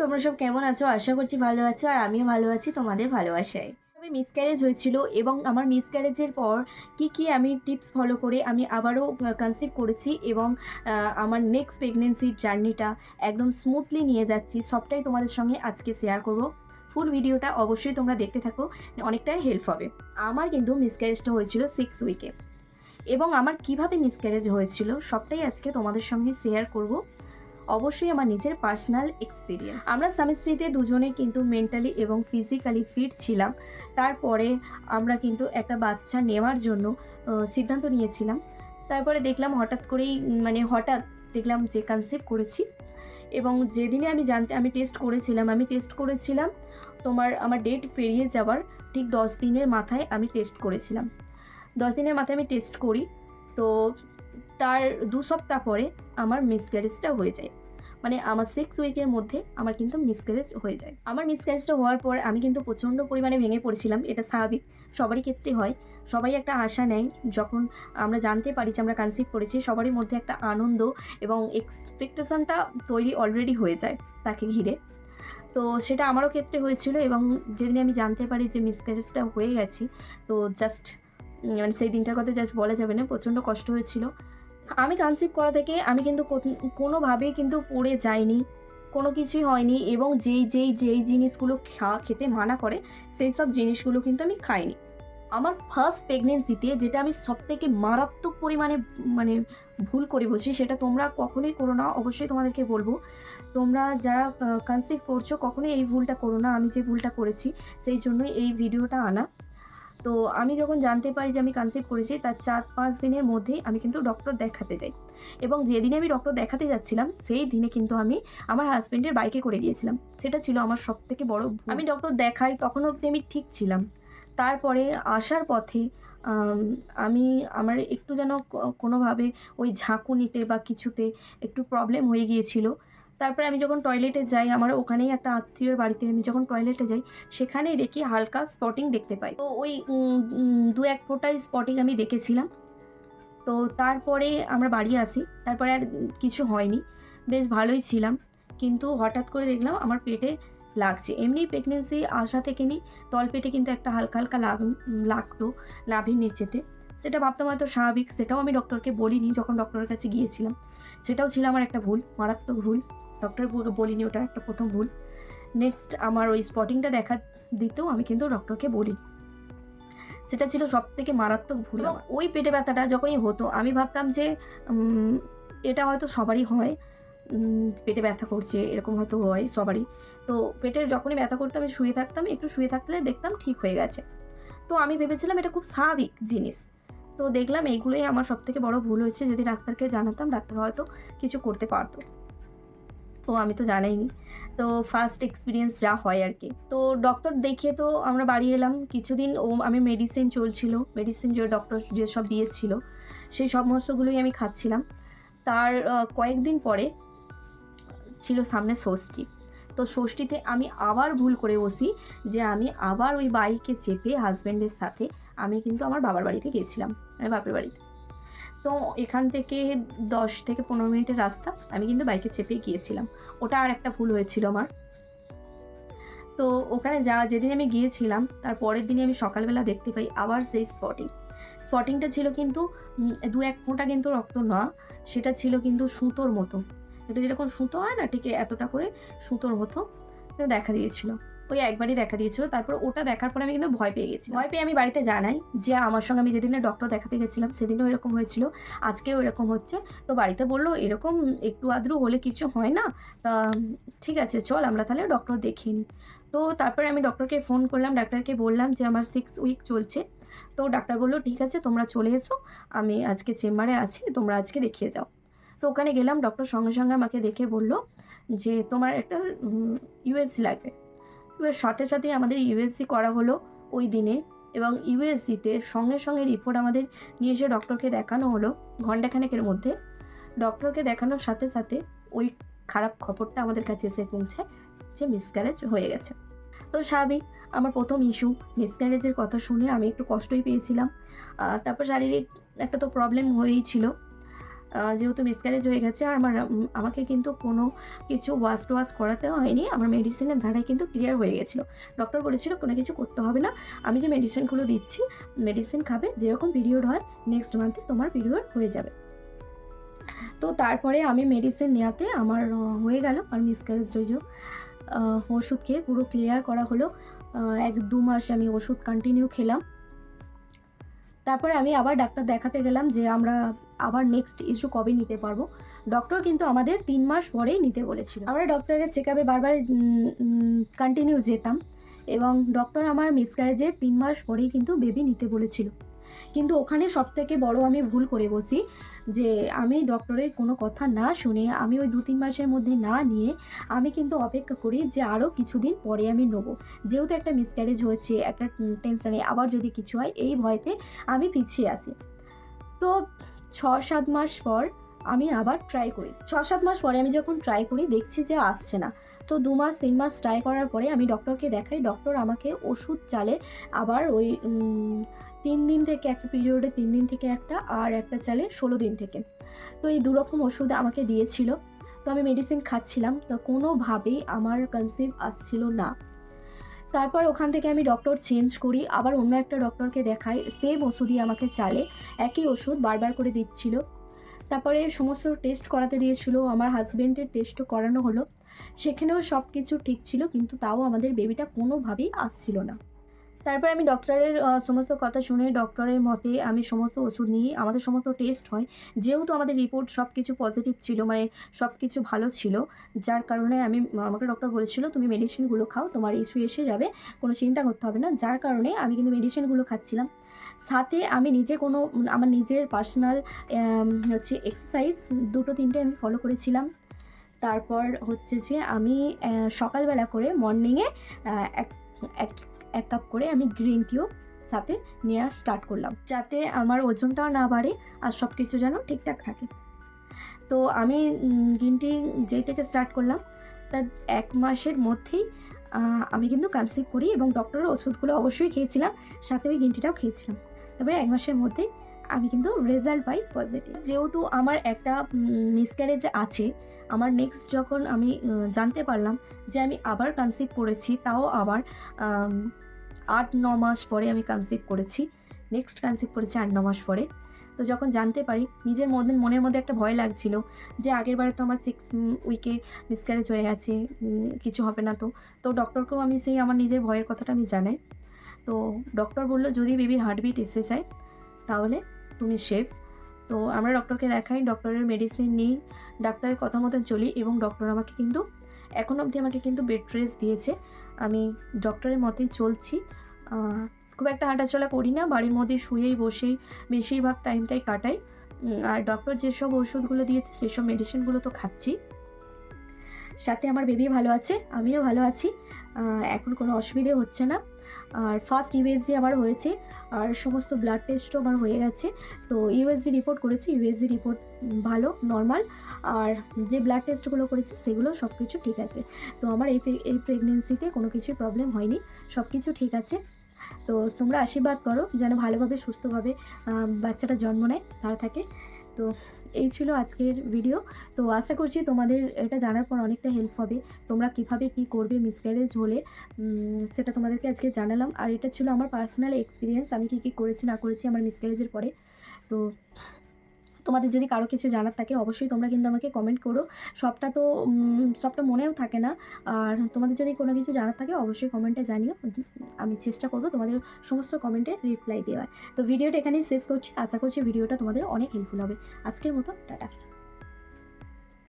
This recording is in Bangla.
তোমরা সব কেমন আছো? আশা করছি ভালো আছো, আর আমিও ভালো আছি তোমাদের ভালোবাসায়। তবে মিসক্যারেজ হয়েছিল এবং আমার মিসক্যারেজের পর কি আমি টিপস ফলো করে আমি আবারও কনসিভ করেছি এবং আমার নেক্সট প্রেগনেন্সির জার্নিটা একদম স্মুথলি নিয়ে যাচ্ছি, সবটাই তোমাদের সঙ্গে আজকে শেয়ার করব। ফুল ভিডিওটা অবশ্যই তোমরা দেখতে থাকো, অনেকটাই হেল্প হবে। আমার কিন্তু মিসক্যারেজটা হয়েছিল 6 উইকে, এবং আমার কিভাবে মিসক্যারেজ হয়েছিল সবটাই আজকে তোমাদের সঙ্গে শেয়ার করব। অবশ্যই আমার নিজের পার্সোনাল এক্সপিরিয়েন্স। আমরা স্বামী স্ত্রীতে দুজনে কিন্তু মেন্টালি এবং ফিজিক্যালি ফিট ছিলাম। তারপরে আমরা কিন্তু একটা বাচ্চা নেওয়ার জন্য সিদ্ধান্ত নিয়েছিলাম। তারপরে দেখলাম হঠাৎ দেখলাম যে কনসিভ করেছি। এবং যেদিনে আমি টেস্ট করেছিলাম আমার ডেট পেরিয়ে যাওয়ার ঠিক 10 দিনের মাথায় আমি টেস্ট করেছিলাম। 10 দিনের মাথায় আমি টেস্ট করি, তো তার 2 সপ্তাহ পরে আমার মিসক্যারেজটা হয়ে যায়। মানে আমার 6 উইকের মধ্যে আমার কিন্তু মিসক্যারেজ হয়ে যায়। আমার মিসক্যারেজটা হওয়ার পর আমি কিন্তু প্রচণ্ড পরিমাণে ভেঙে পড়েছিলাম। এটা স্বাভাবিক, সবারই ক্ষেত্রে হয়। সবাই একটা আশা নেয় যখন আমরা জানতে পারি যে আমরা কনসিভ করেছি, সবারই মধ্যে একটা আনন্দ এবং এক্সপেকটেশনটা তৈরি অলরেডি হয়ে যায় তাকে ঘিরে। তো সেটা আমারও ক্ষেত্রে হয়েছিল, এবং যেদিন আমি জানতে পারি যে মিসক্যারেজটা হয়ে গেছি, তো জাস্ট মানে সেই দিনটার কথা জাস্ট বলা যাবে না, প্রচণ্ড কষ্ট হয়েছিল। আমি কনসিভ করা থেকে আমি কিন্তু কোনোভাবেই কিন্তু পড়ে যাইনি, কোনো কিছুই হয়নি, এবং যেই জিনিসগুলো খেতে মানা করে সেই সব জিনিসগুলো কিন্তু আমি খাইনি। আমার ফার্স্ট প্রেগনেন্সিতে যেটা আমি সবথেকে মারাত্মক পরিমাণে মানে ভুল করে বসি, সেটা তোমরা কখনোই করো না, অবশ্যই তোমাদেরকে বলবো। তোমরা যারা কনসিভ করছো কখনোই এই ভুলটা করো না। আমি যে ভুলটা করেছি সেই জন্যই এই ভিডিওটা আনা। তো আমি যখন জানতে পারি যে আমি কনসিভ করেছি, তার 4-5 দিনের মধ্যেই আমি কিন্তু ডক্টর দেখাতে যাই। এবং যেদিনে আমি ডক্টর দেখাতে যাচ্ছিলাম সেই দিনে কিন্তু আমি আমার হাজব্যান্ডের বাইকে করে গিয়েছিলাম। সেটা ছিল আমার সবথেকে বড় ভুল। আমি ডক্টর দেখাই, তখন অবধি আমি ঠিক ছিলাম। তারপরে আসার পথে আমি আমার একটু যেন কোনোভাবে ওই ঝাঁকুনিতে বা কিছুতে একটু প্রবলেম হয়ে গিয়েছিল। তারপরে আমি যখন টয়লেটে যাই, আমার ওখানেই একটা আত্মীয়র বাড়িতে আমি যখন টয়লেটে যাই, সেখানেই দেখি হালকা স্পটিং দেখতে পাই। তো ওই 2-1 ফোঁটাই স্পটিং আমি দেখেছিলাম। তো তারপরে আমরা বাড়ি আসি। তারপরে আর কিছু হয়নি, বেশ ভালোই ছিলাম। কিন্তু হঠাৎ করে দেখলাম আমার পেটে লাগছে। এমনি প্রেগনেন্সি আসা থেকে তলপেটে কিন্তু একটা হালকা হালকা লাগতো নাভির নিচেতে। সেটা ভাবতাম হয়তো স্বাভাবিক, সেটাও আমি ডক্টরকে বলিনি যখন ডক্টরের কাছে গিয়েছিলাম। সেটাও ছিল আমার একটা ভুল, মারাত্মক ভুল। ডক্টরকে বলিনি, ওটা একটা প্রথম ভুল। নেক্সট আমার ওই স্পটিংটা দেখা দিতেও আমি কিন্তু ডক্টরকে বলিনি। সেটা ছিল সবথেকে মারাত্মক ভুল। এবং ওই পেটে ব্যথাটা যখনই হতো আমি ভাবতাম যে এটা হয়তো সবারই হয়, পেটে ব্যথা করছে এরকম হয়তো হয় সবারই। তো পেটে যখনই ব্যথা করতো আমি শুয়ে থাকতাম, একটু শুয়ে থাকলে দেখতাম ঠিক হয়ে গেছে। তো আমি ভেবেছিলাম এটা খুব স্বাভাবিক জিনিস। তো দেখলাম এইগুলোই আমার সবথেকে বড় ভুল হয়েছে। যদি ডাক্তারকে জানাতাম, ডাক্তার হয়তো কিছু করতে পারতো। তো আমি তো জানাইনি। তো ফার্স্ট এক্সপিরিয়েন্স যা হয় আর কি। তো ডক্টর দেখিয়ে তো আমরা বাড়ি এলাম। কিছুদিন আমি মেডিসিন চলছিল, মেডিসিন যে ডক্টর যেসব দিয়েছিল সেই সমস্তগুলোই আমি খাচ্ছিলাম। তার কয়েকদিন পরে ছিল সামনে ষষ্ঠী। তো ষষ্ঠীতে আমি আবার ভুল করে বসি যে আমি আবার ওই বাইকে চেপে হাজব্যান্ডের সাথে আমি কিন্তু আমার বাবার বাড়িতে গিয়েছিলাম, মানে বাপের বাড়িতে। তো এখান থেকে 10 থেকে 15 মিনিটের রাস্তা, আমি কিন্তু বাইকে চেপেই গিয়েছিলাম। ওটা আর একটা ভুল হয়েছিল আমার। তো ওখানে যেদিন আমি গিয়েছিলাম তার পরের দিনই আমি সকালবেলা দেখতে পাই আবার সেই স্পটিংটা ছিল কিন্তু 2-1 ফোঁটা কিন্তু রক্ত না, সেটা ছিল কিন্তু সুতোর মতো। এটা যেরকম সুতো হয় না, ঠিক এতটা করে সুতোর মতো দেখা দিয়েছিল। ওই একবারই দেখা দিয়েছিল। তারপর ওটা দেখার পরে আমি কিন্তু ভয় পেয়ে গেছি। ভয় পেয়ে আমি বাড়িতে জানাই যে আমার সঙ্গে আমি যেদিনে ডক্টর দেখাতে গেছিলাম সেদিনও এরকম হয়েছিল, আজকেও এরকম হচ্ছে। তো বাড়িতে বললো এরকম একটু আধটু হলে কিছু হয় না, তা ঠিক আছে চল আমরা তাহলে ডক্টর দেখিয়ে নিই। তো তারপরে আমি ডক্টরকে ফোন করলাম, ডাক্তারকে বললাম যে আমার 6 উইক চলছে। তো ডাক্তার বললো ঠিক আছে তোমরা চলে এসো, আমি আজকে চেম্বারে আছি, তোমরা আজকে দেখিয়ে যাও। তো ওখানে গেলাম, ডক্টর সঙ্গে সঙ্গে আমাকে দেখে বললো যে তোমার একটা ইউএসজি লাগবে। এবার সাথে সাথেই আমাদের ইউএসজি করা হলো ওই দিনে, এবং ইউএসজিতে সঙ্গে সঙ্গে রিপোর্ট আমাদের নিয়ে এসে ডক্টরকে দেখানো হলো ঘণ্টাখানেকের মধ্যে। ডক্টরকে দেখানোর সাথে সাথে ওই খারাপ খবরটা আমাদের কাছে এসে পৌঁছায় যে মিসক্যারেজ হয়ে গেছে। তো স্বাভাবিক, আমার প্রথম ইস্যু মিসক্যারেজের কথা শুনে আমি একটু কষ্টই পেয়েছিলাম। তারপর শারীরিক একটা তো প্রবলেম হয়েই ছিল। যেহেতু মিসক্যারেজ হয়ে গেছে আর আমাকে কিন্তু কোনো কিছু ওয়াশ করাতে হয়নি, আমার মেডিসিনের ধারায় কিন্তু ক্লিয়ার হয়ে গেছিলো। ডক্টর বলেছিল কোনো কিছু করতে হবে না, আমি যে মেডিসিনগুলো দিচ্ছি মেডিসিন খাবে, যেরকম পিরিয়ড হয় নেক্সট মান্থে তোমার পিরিয়ড হয়ে যাবে। তো তারপরে আমি মেডিসিন নেওয়াতে আমার হয়ে গেল আর মিসক্যারেজ হয়েছিল। ওষুধ খেয়ে পুরো ক্লিয়ার করা হলো। 1-2 মাস আমি ওষুধ কন্টিনিউ খেলাম। তারপরে আমি আবার ডাক্তার দেখাতে গেলাম যে আমরা আবার নেক্সট ইস্যু কবে নিতে পারবো। ডক্টর কিন্তু আমাদের 3 মাস পরেই নিতে বলেছিল। আমরা ডক্টরের চেক আপে বারবার কন্টিনিউ যেতাম এবং ডক্টর আমার মিসক্যারেজের 3 মাস পরেই কিন্তু বেবি নিতে বলেছিল। কিন্তু ওখানে সবথেকে বড় আমি ভুল করে বসি যে আমি ডক্টরের কোনো কথা না শুনে আমি ওই 2-3 মাসের মধ্যে না নিয়ে আমি কিন্তু অপেক্ষা করি যে আরও কিছুদিন পরে আমি নেবো। যেহেতু একটা মিসক্যারেজ হয়েছে, একটা টেনশানে আবার যদি কিছু হয়, এই ভয়তে আমি পিছিয়ে আসি। তো 6-7 মাস পর আমি আবার ট্রাই করি। 6-7 মাস পরে আমি যখন ট্রাই করি দেখছি যে আসছে না। তো 2 মাস 3 মাস ট্রাই করার পরে আমি ডক্টরকে দেখাই। ডক্টর আমাকে ওষুধ চালে আবার ওই 3 দিন থেকে একটা পিরিয়ডে 3 দিন থেকে একটা, আর একটা চালে 16 দিন থেকে। তো এই 2 রকম ওষুধ আমাকে দিয়েছিল। তো আমি মেডিসিন খাচ্ছিলাম, তো কোনোভাবেই আমার কনসিভ আসছিল না। তারপর ওখান থেকে আমি ডক্টর চেঞ্জ করি, আবার অন্য একটা ডক্টরকে দেখাই, সেম ওষুধই আমাকে চালে, একই ওষুধ বারবার করে দিচ্ছিল। তারপরে সমস্ত টেস্ট করাতে দিয়েছিল, আমার হাজব্যান্ডের টেস্টও করানো হলো, সেখানেও সব কিছু ঠিক ছিল, কিন্তু তাও আমাদের বেবিটা কোনোভাবেই আসছিল না। তারপর আমি ডক্টরের সমস্ত কথা শুনে ডক্টরের মতে আমি সমস্ত ওষুধ নিই, আমাদের সমস্ত টেস্ট হয়। যেহেতু আমাদের রিপোর্ট সব কিছু পজিটিভ ছিল, মানে সব কিছু ভালো ছিল, যার কারণে আমাকে ডক্টর বলেছিল তুমি মেডিসিনগুলো খাও, তোমার ইস্যু এসে যাবে, কোনো চিন্তা করতে হবে না। যার কারণে আমি কিন্তু মেডিসিনগুলো খাচ্ছিলাম। সাথে আমি নিজে আমার নিজের পার্সোনাল হচ্ছে এক্সারসাইজ 2-3টে আমি ফলো করেছিলাম। তারপর হচ্ছে যে আমি সকালবেলা করে মর্নিংয়ে এক এক 1 কাপ করে আমি গ্রিন টিও সাথে নেওয়া স্টার্ট করলাম, যাতে আমার ওজনটাও না বাড়ে আর সব কিছু যেন ঠিকঠাক থাকে। তো আমি গ্রিন টি যেই থেকে স্টার্ট করলাম তার 1 মাসের মধ্যেই আমি কিন্তু কনসিভ করি এবং ডক্টরের ওষুধগুলো অবশ্যই খেয়েছিলাম, সাথে ওই গ্রিন টিটাও খেয়েছিলাম। তারপরে 1 মাসের মধ্যেই আমি কিন্তু রেজাল্ট পাই পজিটিভ। যেহেতু আমার একটা মিসক্যারেজ আছে, আমার নেক্সট যখন আমি জানতে পারলাম যে আমি আবার কনসিভ করেছি, তাও আবার 8-9 মাস পরে আমি কনসিভ করেছি, নেক্সট কনসিভ করেছি 8-9 মাস পরে। তো যখন জানতে পারি মনের মধ্যে একটা ভয় লাগছিল যে আগের বারে তো আমার 6 উইকে মিসক্যারেজ হয়ে গেছে, কিছু হবে না তো। তো ডক্টরকেও আমি সেই আমার নিজের ভয়ের কথাটা আমি জানাই। তো ডক্টর বলল যদি বেবির হার্টবিট এসে যায় তাহলে তুমি সেফ। তো আমরা ডক্টরকে দেখাই, ডক্টরের মেডিসিন নিই, ডাক্তারের কথা মতন চলি এবং ডক্টর আমাকে কিন্তু এখন অবধি আমাকে কিন্তু বেড রেস্ট দিয়েছে। আমি ডক্টরের মতেই চলছি, খুব একটা হাঁটাচলা করি না, বাড়ির মধ্যে শুয়েই বসেই বেশিরভাগ টাইমটাই কাটাই। আর ডক্টর যেসব ওষুধগুলো দিয়েছে সেসব মেডিসিনগুলো তো খাচ্ছি। সাথে আমার বেবি ভালো আছে, আমিও ভালো আছি, এখন কোনো অসুবিধে হচ্ছে না। আর ফার্স্ট ইউএসজি আমার হয়েছে আর সমস্ত ব্লাড টেস্টও আমার হয়ে গেছে। তো ইউএসজি রিপোর্ট করেছি, ইউএসজি রিপোর্ট ভালো, নর্মাল। আর যে ব্লাড টেস্টগুলো করেছি সেগুলো সব কিছু ঠিক আছে। তো আমার এই প্রেগনেন্সিতে কোনো কিছুই প্রবলেম হয়নি, সব কিছু ঠিক আছে। তো তোমরা আশীর্বাদ করো যেন ভালোভাবে সুস্থভাবে বাচ্চাটা জন্ম নেয়, ভালো থাকে। তো এই ছিল আজকের ভিডিও। তো আশা করছি তোমাদের এটা জানার পর অনেকটা হেল্প হবে, তোমরা কিভাবে কি করবে মিসক্যারেজ হলে সেটা তোমাদেরকে আজকে জানালাম। আর এটা ছিল আমার পার্সোনাল এক্সপিরিয়েন্স, আমি কী করেছি না করেছি আমার মিসক্যারেজের পরে। তো তোমাদের যদি কারো কিছু জানার থাকে অবশ্যই তোমরা কিন্তু আমাকে কমেন্ট করো, সবটা মনেও থাকে না। আর তোমাদের যদি কোনো কিছু জানার থাকে অবশ্যই কমেন্টে জানিও, আমি চেষ্টা করব তোমাদের সমস্ত কমেন্টের রিপ্লাই দেওয়ার। তো ভিডিওটা এখানেই শেষ করছি, আশা করছি ভিডিওটা তোমাদের অনেক হেল্পফুল হবে। আজকের মতো টাটা।